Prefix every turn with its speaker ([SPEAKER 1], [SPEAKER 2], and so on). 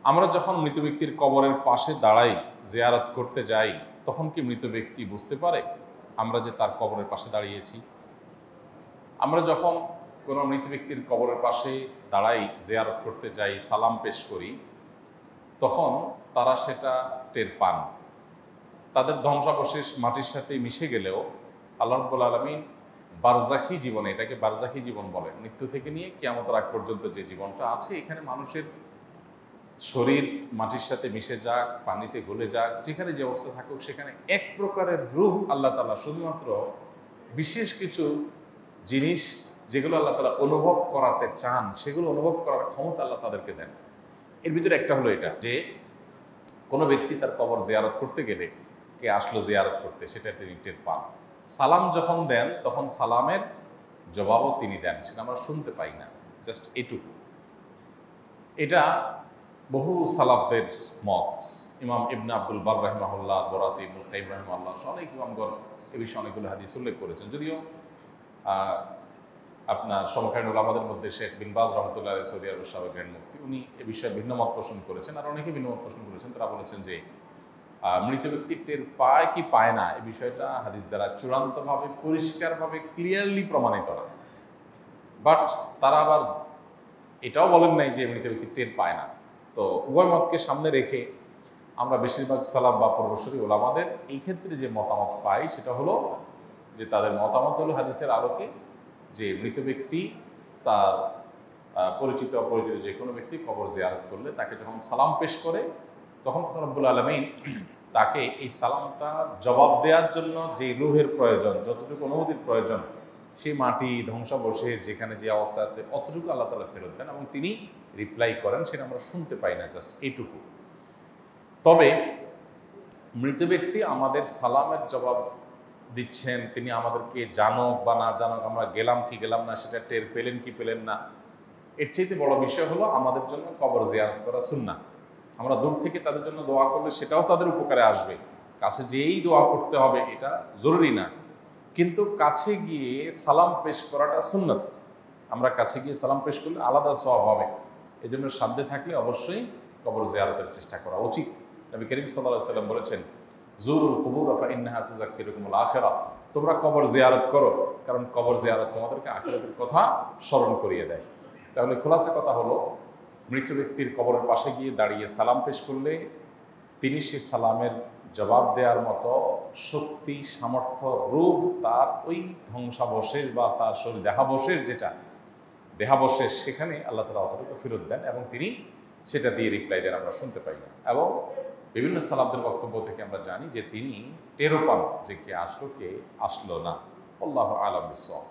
[SPEAKER 1] আমরা যখন মৃত ব্যক্তির কবরের পাশে দাঁড়াই, জিয়ারত করতে যাই, তখন কি মৃত ব্যক্তি বুঝতে পারে আমরা যে তার কবরের পাশে দাঁড়িয়েছি? আমরা যখন কোনো মৃত ব্যক্তির কবরের পাশে দাঁড়াই, জিয়ারত করতে যাই, সালাম পেশ করি, তখন তারা সেটা টের পান। তাদের ধ্বংসাবশেষ মাটির সাথে মিশে গেলেও আল্লাহ রাব্বুল আলামিন বারজাখী জীবনে, এটাকে বারজাখী জীবন বলে, মৃত্যু থেকে নিয়ে কিয়ামতের আগ পর্যন্ত যে জীবনটা আছে, এখানে মানুষের শরীর মাটির সাথে মিশে যাক, পানিতে গলে যাক, যেখানে যে অবস্থা থাকুক, সেখানে এক প্রকারের রূহ আল্লাহ তাআলা শুধুমাত্র বিশেষ কিছু জিনিস যেগুলো আল্লাহ তাআলা অনুভব করাতে চান, সেগুলো অনুভব করার ক্ষমতা আল্লাহ তাদেরকে দেন। এর ভিতরে একটা হলো এটা যে কোনো ব্যক্তি তার কবর জিয়ারত করতে গেলে, কে আসলো জিয়ারত করতে, সেটা তিনি টের পান। সালাম যখন দেন তখন সালামের জবাবও তিনি দেন, সেটা আমরা শুনতে পাই না, জাস্ট এটুকু। এটা বহু সালাফদের মত। ইমাম ইবনে আব্দুল বার রাহিমাহুল্লাহ, বরাতি ইবনুল কাইয়িম রাহিমাহুল্লাহ, অনেক ইমামগণ এ বিষয়ে অনেকগুলো হাদিস উল্লেখ করেছেন। যদিও আপনার সমকালীন ওলামাদের মধ্যে শেখ বিন বাজ রহমতুল্লাহ আলাইহি, সৌদি আরবের সাবেক গ্র্যান্ড মুফতি, উনি এ বিষয়ে ভিন্ন মত পোষণ করেছেন, আর অনেকে ভিন্ন মত পোষণ করেছেন। তারা বলেছেন যে মৃত ব্যক্তি টের পায় কি পায় না, এই বিষয়টা হাদিস দ্বারা চূড়ান্তভাবে, পরিষ্কারভাবে, ক্লিয়ারলি প্রমাণিত না। বাট তারা আবার এটাও বলেন নাই যে মৃত ব্যক্তি টের পায় না। তো উভয় মতকে সামনে রেখে আমরা বেশিরভাগ সালাফ বা পূর্বসূরি ওলামাদের এই ক্ষেত্রে যে মতামত পাই, সেটা হলো যে তাদের মতামত হলো হাদিসের আলোকে যে মৃত ব্যক্তি তার পরিচিত অপরিচিত যে কোনো ব্যক্তি কবর জিয়ারত করলে তাকে যখন সালাম পেশ করে, তখন রব্বুল আলামিন তাকে এই সালামটার জবাব দেওয়ার জন্য যে রুহের প্রয়োজন, যতটুকু অনুভূতির প্রয়োজন, সেই মাটি ধ্বংসাবশেষ যেখানে যে অবস্থা আছে অতটুকু আল্লাহ তাআলা ফেরত দেন এবং তিনি রিপ্লাই করেন, সেটা আমরা শুনতে পাই না, জাস্ট এইটুকু। তবে মৃত ব্যক্তি আমাদের সালামের জবাব দিচ্ছেন, তিনি আমাদেরকে জানুক বা না জানুক, আমরা গেলাম কি গেলাম না সেটা টের পেলেন কি পেলেন না, এর চাইতে বড় বিষয় হলো আমাদের জন্য কবর জিয়ারত করা সুন্নাহ। আমরা দূর থেকে তাদের জন্য দোয়া করলে সেটাও তাদের উপকারে আসবে। কাছে যেয়েই দোয়া করতে হবে এটা জরুরি না, কিন্তু কাছে গিয়ে সালাম পেশ করাটা সুন্নত। আমরা কাছে গিয়ে সালাম পেশ করলে আলাদা সওয়াব হবে। এই জন্য সাধ্যে থাকলে অবশ্যই কবর জিয়ারতের চেষ্টা করা উচিত। নবী করিম সাল্লাল্লাহু আলাইহি ওয়াসাল্লাম বলেছেন, জুরুল কুবুর ফাইন্নাহা তুযাক্কিরুকুমুল আখিরাহ, তোমরা কবর জিয়ারত করো, কারণ কবর জিয়ারত তোমাদেরকে আখিরাতের কথা স্মরণ করিয়ে দেয়। তাহলে খোলাসা কথা হলো, মৃত ব্যক্তির কবরের পাশে গিয়ে দাঁড়িয়ে সালাম পেশ করলে তিনি সে সালামের জবাব দেওয়ার মতো শক্তি, সামর্থ্য, রূহ তার ওই ধ্বংসাবশেষ বা তার শরীর দেহাবশেষ, যেটা দেহাবশেষ, সেখানে আল্লাহ তাআলা অতটুকু ফেরত দেন এবং তিনি সেটা দিয়ে রিপ্লাই দেন, আমরা শুনতে পাই না। এবং বিভিন্ন সালাফদের বক্তব্য থেকে আমরা জানি যে তিনি টেরও পান যে কে আসলো কে আসলো না। আল্লাহু আ'লাম বিস-সাওয়াব।